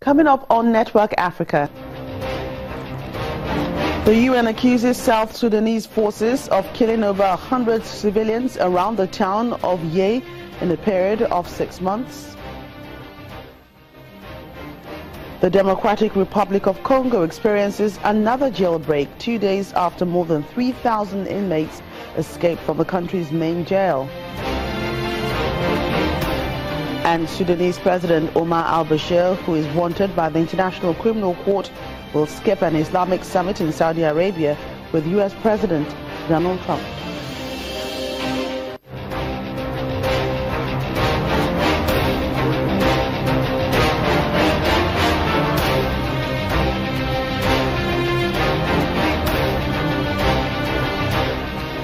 Coming up on Network Africa, the UN accuses South Sudanese forces of killing over 100 civilians around the town of Ye in a period of 6 months. The Democratic Republic of Congo experiences another jailbreak 2 days after more than 3,000 inmates escaped from the country's main jail. And Sudanese President Omar al-Bashir, who is wanted by the International Criminal Court, will skip an Islamic summit in Saudi Arabia with U.S. President Donald Trump.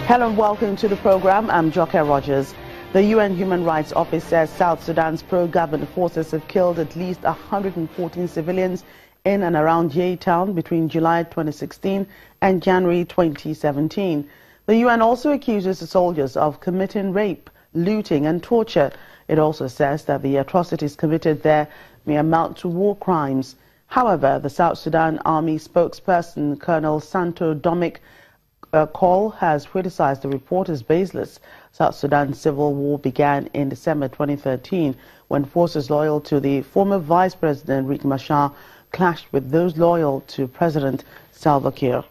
Hello and welcome to the program. I'm Joke Rogers. The UN Human Rights Office says South Sudan's pro-government forces have killed at least 114 civilians in and around Ye town between July 2016 and January 2017. The UN also accuses the soldiers of committing rape, looting and torture. It also says that the atrocities committed there may amount to war crimes. However, the South Sudan Army spokesperson, Colonel Santo Dominic Call, has criticized the report as baseless. South Sudan's civil war began in December 2013 when forces loyal to the former Vice President Riek Machar clashed with those loyal to President Salva Kiir.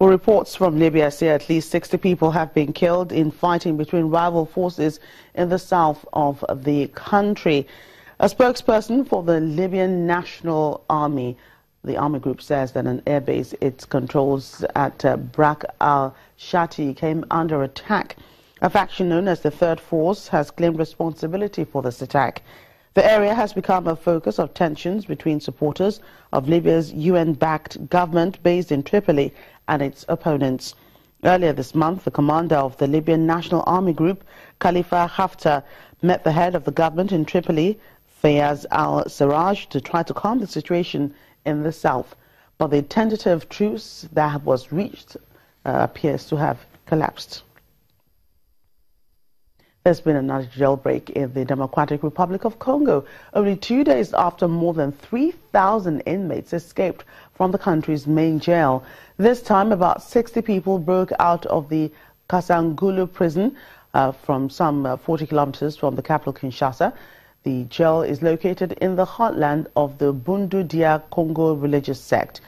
Well, reports from Libya say at least 60 people have been killed in fighting between rival forces in the south of the country. A spokesperson for the Libyan National Army, the army group, says that an airbase it controls at Brak al-Shati came under attack. A faction known as the Third Force has claimed responsibility for this attack. The area has become a focus of tensions between supporters of Libya's UN-backed government based in Tripoli and its opponents. Earlier this month, the commander of the Libyan National Army Group, Khalifa Haftar, met the head of the government in Tripoli, Fayez al-Sarraj, to try to calm the situation in the south. But the tentative truce that was reached appears to have collapsed. There's been another jailbreak in the Democratic Republic of Congo, only 2 days after more than 3,000 inmates escaped from the country's main jail. This time, about 60 people broke out of the Kasangulu prison from some 40 kilometers from the capital, Kinshasa. The jail is located in the heartland of the Bundu Dia Congo religious sect.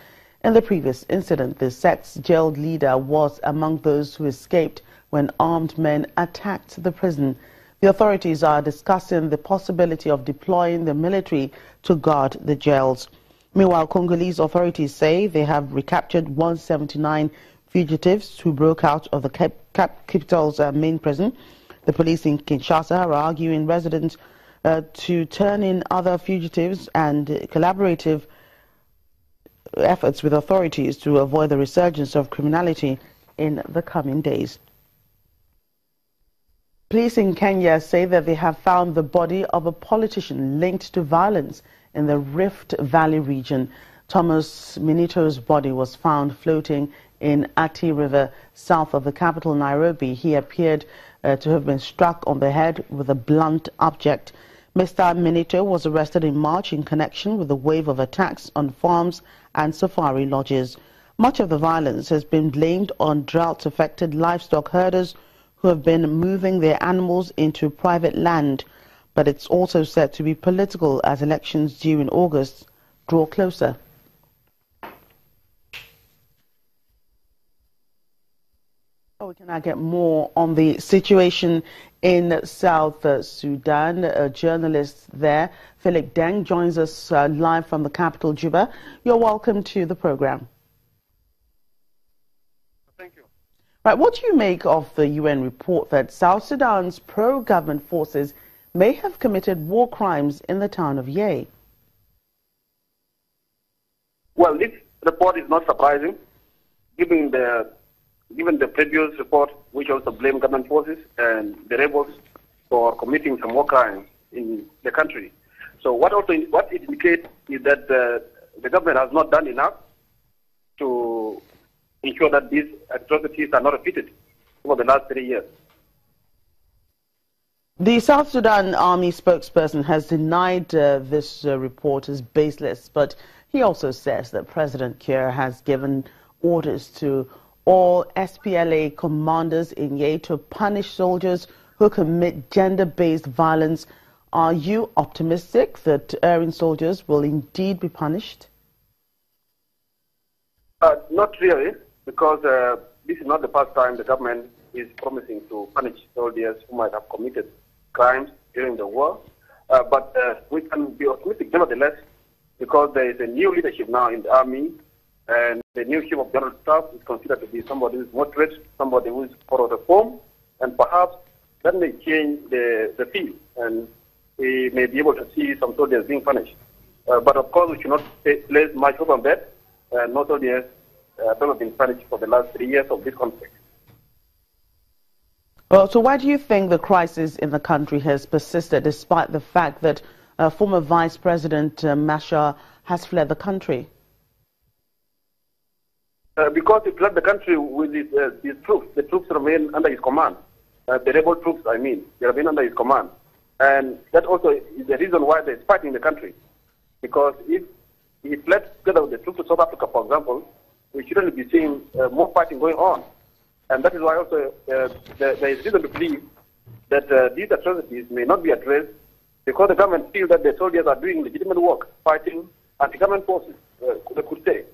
In the previous incident, the sect's jailed leader was among those who escaped when armed men attacked the prison. The authorities are discussing the possibility of deploying the military to guard the jails. Meanwhile, Congolese authorities say they have recaptured 179 fugitives who broke out of the capital's main prison. The police in Kinshasa are arguing residents to turn in other fugitives and collaborative efforts with authorities to avoid the resurgence of criminality in the coming days. Police in Kenya say that they have found the body of a politician linked to violence in the Rift Valley region. Thomas Minito's body was found floating in Ati River, south of the capital, Nairobi. He appeared to have been struck on the head with a blunt object. Mr. Minito was arrested in March in connection with a wave of attacks on farms and safari lodges. Much of the violence has been blamed on drought-affected livestock herders who have been moving their animals into private land. But it's also said to be political as elections due in August draw closer. We can now get more on the situation in South Sudan. A journalist there, Philip Deng, joins us live from the capital, Juba. You're welcome to the program. Thank you. Right, what do you make of the UN report that South Sudan's pro-government forces may have committed war crimes in the town of Ye? Well, this report is not surprising, given the previous report, which also blamed government forces and the rebels for committing some war crimes in the country. So what it indicates is that the government has not done enough to ensure that these atrocities are not repeated over the last 3 years. The South Sudan Army spokesperson has denied this report as baseless, but he also says that President Kiir has given orders to all SPLA commanders in Ye to punish soldiers who commit gender-based violence. Are you optimistic that erring soldiers will indeed be punished? Not really, because this is not the first time the government is promising to punish soldiers who might have committed crimes during the war. But we can be optimistic nevertheless, because there is a new leadership now in the army, and the new chief of general staff is considered to be somebody who is moderate, somebody who is for reform, and perhaps that may change the field, and we may be able to see some soldiers being punished. But of course, we should not place much hope on that. No soldiers have been punished for the last 3 years of this conflict. Well, so why do you think the crisis in the country has persisted despite the fact that former Vice President Machar has fled the country? Because he fled the country with his troops. The troops remain under his command. The rebel troops, I mean, they remain under his command. And that also is the reason why there's fighting in the country. Because if he fled together with the troops to South Africa, for example, we shouldn't be seeing more fighting going on. And that is why also there is reason to believe that these atrocities may not be addressed because the government feels that the soldiers are doing legitimate work, fighting anti-government forces, they could say.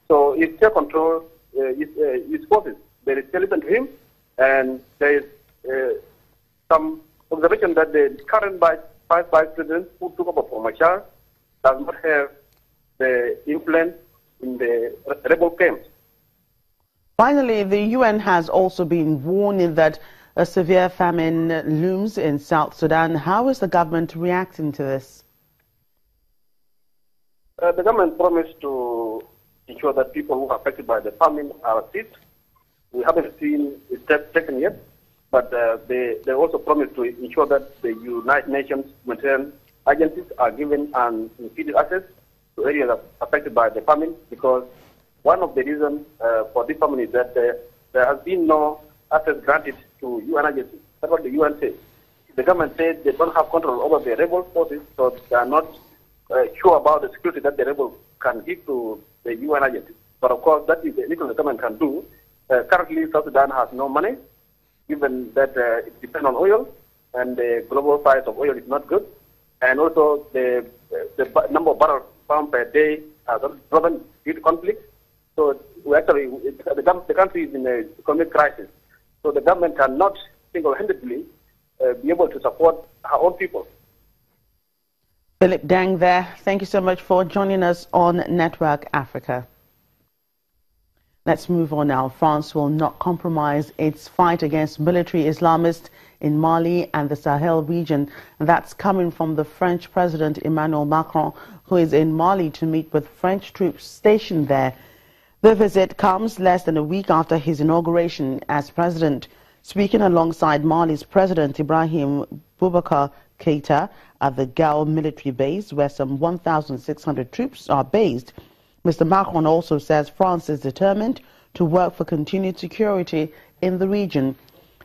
So if their control his forces, there is listen to him, and there is some observation that the current vice president who took over from Machar does not have the influence in the rebel camps. Finally, the UN has also been warning that a severe famine looms in South Sudan. How is the government reacting to this? The government promised to ensure that people who are affected by the famine are assisted. We haven't seen steps taken yet, but they also promised to ensure that the United Nations humanitarian agencies are given an immediate access to areas affected by the famine, because one of the reasons for this famine is that there has been no access granted to UN agencies. That's what the UN says. The government said they don't have control over the rebel forces, so they are not sure about the security that the rebels can give to the UN agencies. But of course, that is the little the government can do. Currently, South Sudan has no money, given that it depends on oil, and the global price of oil is not good. And also, the number of barrels found per day has dropped due to conflict. So we actually, the country is in an economic crisis. So the government cannot single-handedly be able to support her own people. Philip Deng there. Thank you so much for joining us on Network Africa. Let's move on now. France will not compromise its fight against military Islamists in Mali and the Sahel region. That's coming from the French President Emmanuel Macron, who is in Mali to meet with French troops stationed there. The visit comes less than a week after his inauguration as president. Speaking alongside Mali's President Ibrahim Boubacar Keïta at the Gao military base, where some 1,600 troops are based, Mr. Macron also says France is determined to work for continued security in the region.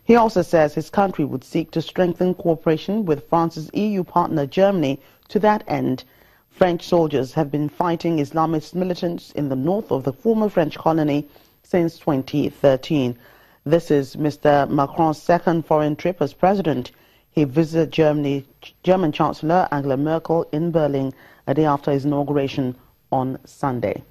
He also says his country would seek to strengthen cooperation with France's EU partner Germany to that end. French soldiers have been fighting Islamist militants in the north of the former French colony since 2013. This is Mr. Macron's second foreign trip as president. He visited German Chancellor Angela Merkel in Berlin a day after his inauguration on Sunday.